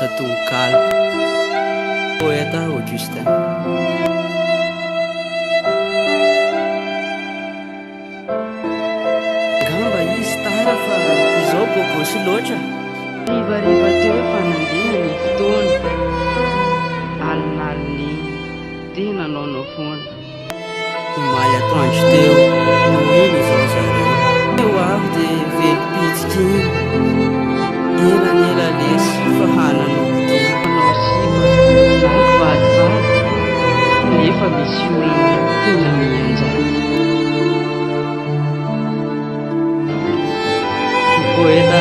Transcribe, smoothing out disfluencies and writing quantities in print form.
Tonkala, poeta Augustin. Gamba izy tara fa izao bôgôsy loatra. Rivariva teo efa nandeha ny fotoana, alinalin'ny tena nanao foana. Omaly atoandro teo no iny izao zareo. Eo avy dia velopitsika iny, elanela lesy fa hanan'olody. Manao sipa naky vadivady, nefa misy olona tena mianjady. Poeta